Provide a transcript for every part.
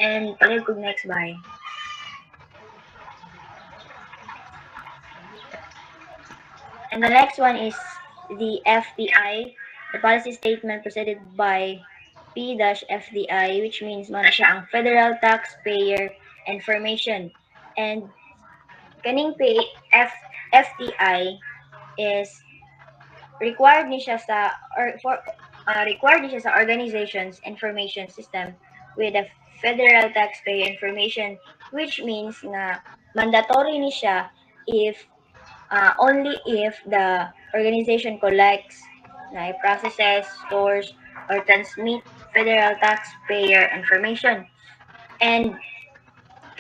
and palig kog next by. And the next one is the FDI, the policy statement presented by P-FDI, which means mo na siya ang Federal Taxpayer Information. And kaning FDI is required ni siya sa organization's information system with a Federal Taxpayer Information, which means na mandatory ni siya if only if the organization collects, processes, stores, or transmit federal taxpayer information. And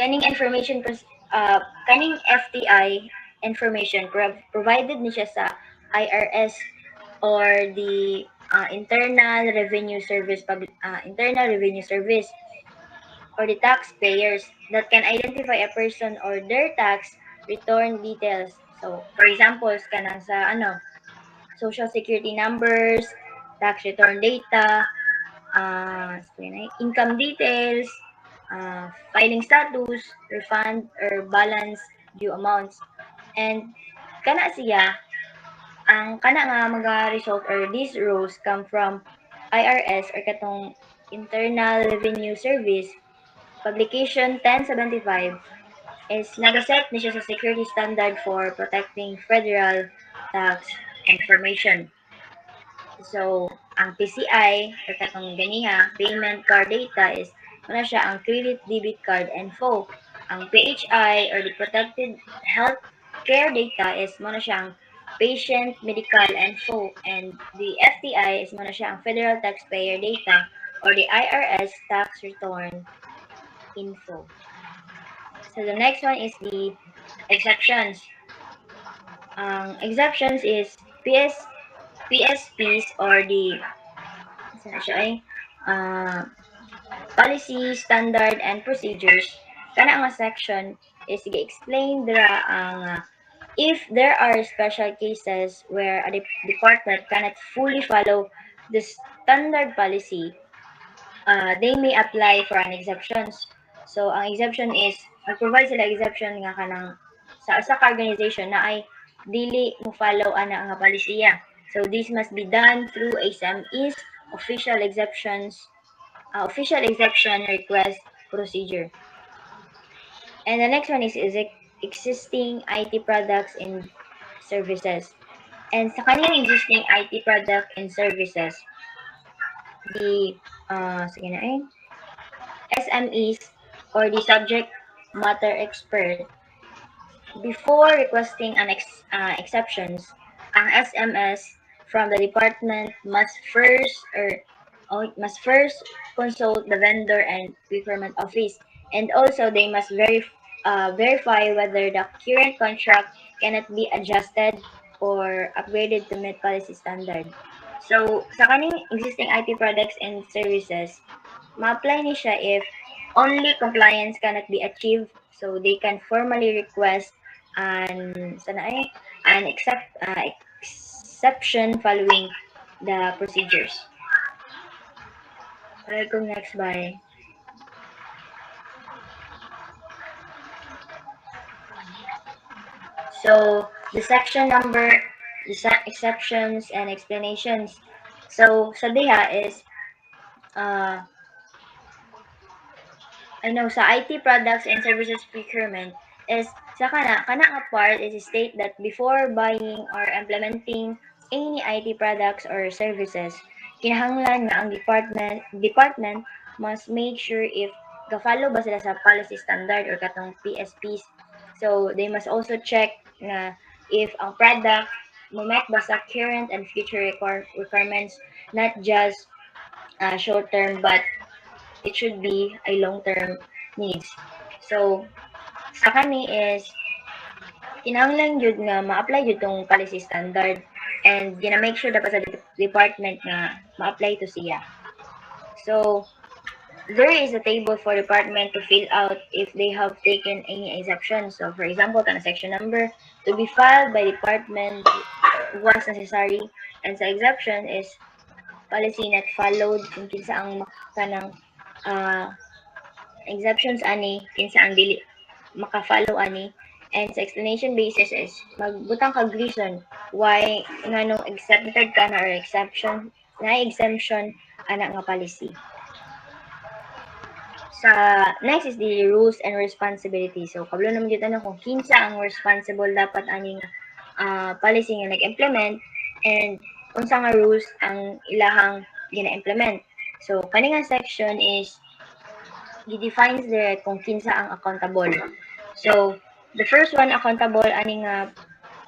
kaning kaning FTI information provided ni siya sa IRS or the Internal Revenue Service or the taxpayers that can identify a person or their tax return details. So, for example, kanang sa social security numbers, tax return data, income details, filing status, refund or balance due amounts. And kana siya, ang kana nga mga result or these rows come from IRS or katong Internal Revenue Service Publication 1075 is nagaset ni siya sa security standard for protecting federal tax information. So, ang PCI, or katong ganiha, payment card data is muna siya ang credit debit card info. Ang PHI or the protected health care data is muna siya ang patient medical info, and the FTI is muna siya ang federal taxpayer data or the IRS tax return info. So the next one is the exceptions. Exceptions is PSPs or the policy, standard, and procedures. Kana nga section is explain dira ang if there are special cases where a department cannot fully follow the standard policy, they may apply for an exceptions. So, ang exception is, mag-provide sila exception nga kanang sa organization na ay dili mo follow ana nga palisiya. So, this must be done through SME's official exception request procedure. And the next one is existing IT products and services. And sa kanilang existing IT product and services, the SMEs or the subject matter expert, before requesting an exceptions, ang SMS from the department must first consult the vendor and procurement office, and also they must verify whether the current contract cannot be adjusted or upgraded to meet policy standard. So, sa kaning existing IT products and services, ma-apply ni siya if only compliance cannot be achieved, so they can formally request an exception following the procedures. I'll go next by. So the section number, the exceptions and explanations. So sa diha is sa IT products and services procurement is sa kana nga part is state that before buying or implementing any IT products or services, kinahanglan nga ang department must make sure if ga-follow ba sila sa policy standard or katong PSPs. So they must also check na if ang product mo met ba sa current and future requirements, not just short term, but it should be a long-term needs. So, sa kani is, kinahanglan yun nga ma-apply yun tong policy standard, and gina-make sure dapat sa department nga ma-apply to siya. So, there is a table for department to fill out if they have taken any exception. So, for example, kana section number to be filed by department once necessary, and sa exception is policy not followed kung kinsa ang kanang exceptions ani kinsa ang dili maka-follow ani, and sa explanation basis is magbutang kag reason why nganong accepted ka na or exception na exemption ana nga policy. Sa next is the rules and responsibilities. So kablo naman dito kung kinsa ang responsible dapat ani nga policy nga nag-implement, and unsa nga rules ang ilahang gina-implement. So kani nga section is defines the kung kinsa ang accountable. So the first one accountable ani nga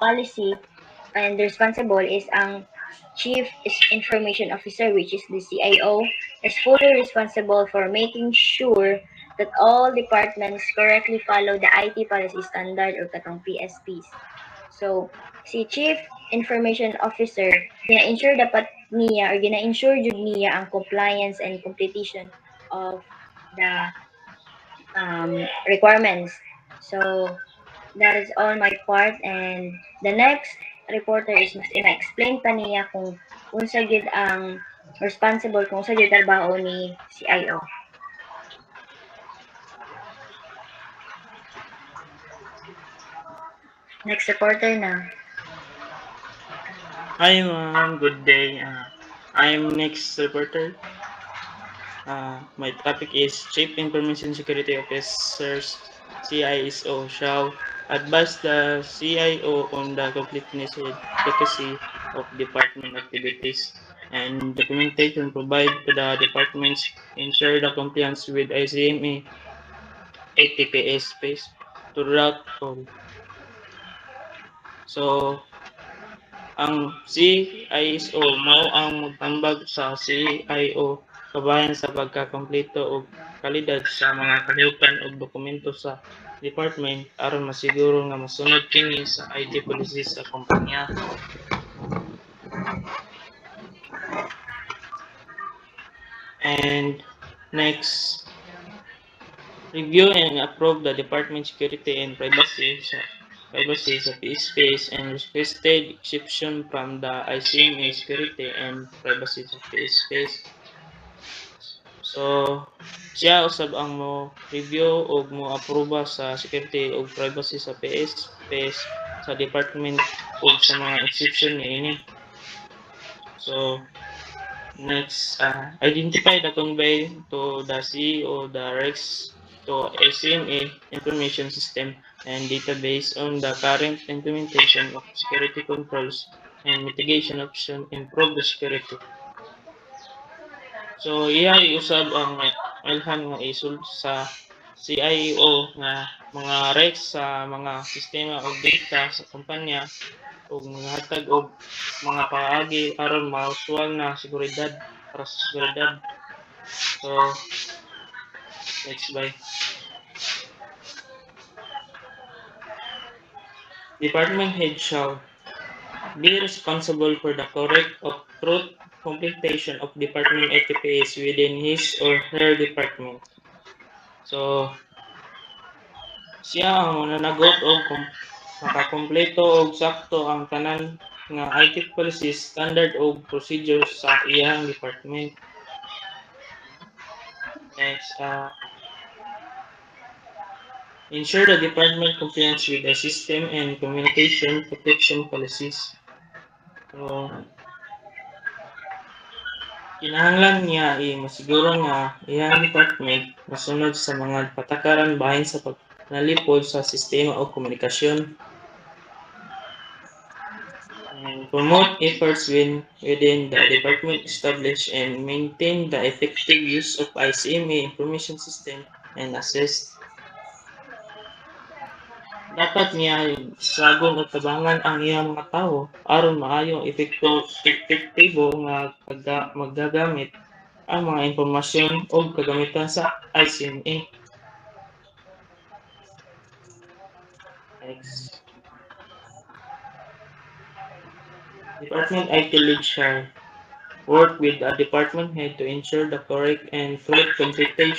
policy and responsible is ang Chief Information Officer, which is the CIO, is fully responsible for making sure that all departments correctly follow the IT policy standard or katong PSPs. So, si Chief Information Officer, gina-ensure dapat niya or gina-ensure jud niya ang compliance and completion of the requirements. So, that is all my part, and the next reporter is mas ina-explain pa niya kung unsa gid ang responsible kung unsa gid trabaho ni CIO. Next reporter na. Hi ma'am, good day. I'm next reporter. My topic is Chief Information Security Officers CISO shall advise the CIO on the completeness and efficacy of department activities and documentation provided to the departments, ensure the compliance with ICMA ATPS space throughout all. So, ang CISO mao ang magtambag sa CIO kabayan sa pagkakompleto og kalidad sa mga kalihukan ug dokumento sa department aron masiguro nga masunod kini sa IT policies sa kompanya. And next, review and approve the department security and privacy sa PSpace and requested exception from the ICMA security and privacy sa PSpace. So, siya usab ang mo review o mo aproba sa security o privacy sa PSpace sa department o sa mga exception niini. So, next, identify the convey to the CEO, the REX, to ICMA information system and database on the current implementation of security controls and mitigation option improve the security. So, iya iusab ang ilhan nga isult sa CIO nga mga REX sa mga sistema o data sa kumpanya o mga hatag o mga paagi aron mausual na seguridad para sa seguridad. So, next slide. Department head shall be responsible for the correct of truth completion of department ATPs within his or her department. So, siya ang mananagot o makakompleto og sakto ang tanan nga IT policies, standard o procedures sa iyang department. Next, ensure the department compliance with the system and communication protection policies. So, kinahanglan niya masiguro nga iyang department masunod sa mga patakaran bahin sa pagnalipod sa sistema o komunikasyon. And promote efforts within the department, establish and maintain the effective use of ICMA information system and assess. Dapat niya sagon at tabangan ang iyang mga tao aron maayong epektibo nga magagamit ang mga impormasyon o kagamitan sa ICMA. Next. Department IT lead shall work with a department head to ensure the correct and truth completion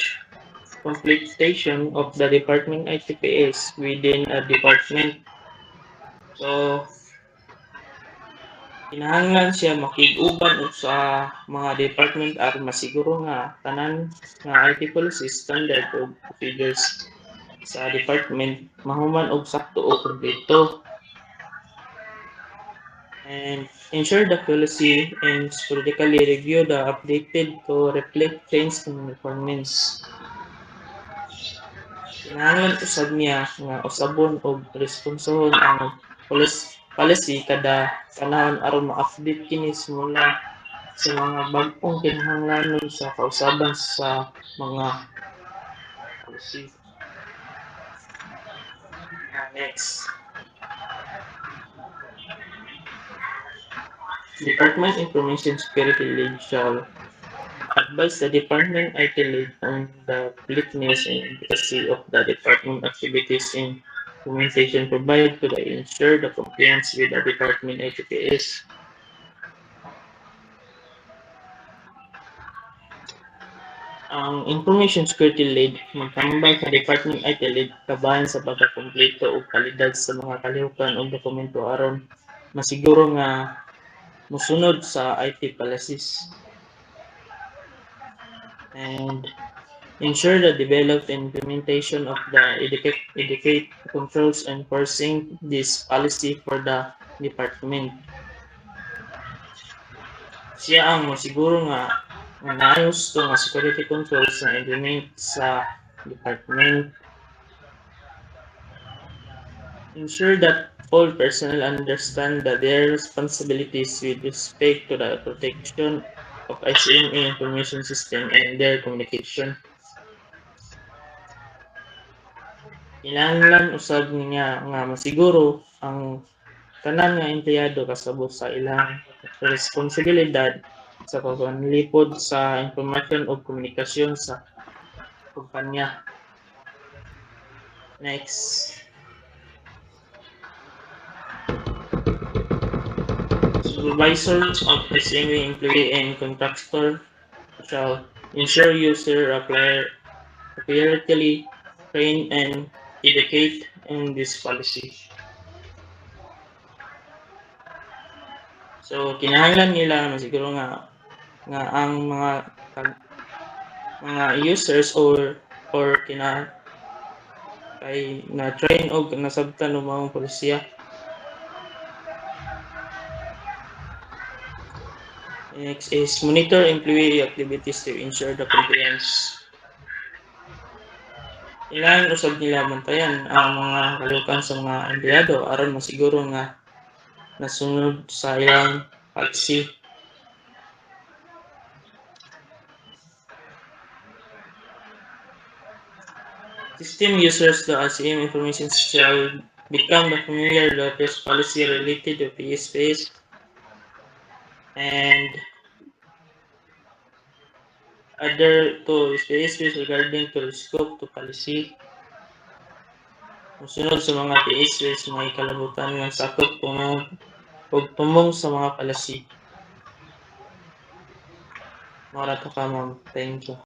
of the department ITPS within a department. So, Kinahanglan siya makig-uban og sa mga department aron masiguro nga tanan nga IT policy, standard ug procedures sa department mahuman og sakto o kompleto. And ensure the policy and periodically review the updated to reflect change in requirements. Kinahanglan usab niya nga usabon og responsohon ang policy kada panahon aron ma-update kini simula sa mga bag-ong kinahanglanon sa kausaban sa mga policy. Next. Department Information Security Lead shall advise the Department IT Lead on the completeness and efficacy of the Department activities in implementation provided to ensure the compliance with the Department ITPS. Ang Information Security Lead magtambal sa Department IT Lead kabahin sa pagkakompleto o kalidad sa mga kalihukan o dokumento aron masiguro nga musunod sa IT policies. And ensure the developed implementation of the educate controls enforcing this policy for the department. Siya ang masiguro nga naayos to nga security controls na implement sa department. Ensure that all personnel understand that their responsibilities with respect to the protection of ICMA information system and their communication. Kinahanglan usab niya nga masiguro ang tanan nga empleyado kasabot sa ilang responsibilidad sa pagpanlipod sa impormasyon o komunikasyon sa kumpanya. Next. Supervisors of ICMA employee and contractor shall ensure user appropriately train and educate in this policy. So kinahanglan nila masiguro nga ang mga users or kay na train og nasabtan og mga polisiya. Next is monitor employee activities to ensure the compliance. Kailangan usab nila bantayan ang mga kalihukan sa mga empleyado aron masiguro nga nasunod sa ilang policy. System users the ICM information shall become familiar with this policy related to PSPs and other to PSPs regarding to the scope to policy. Musunod sa mga PSPs may kalabutan ng sakop tumong sa mga policy. Mara to ka ma'am. Thank you.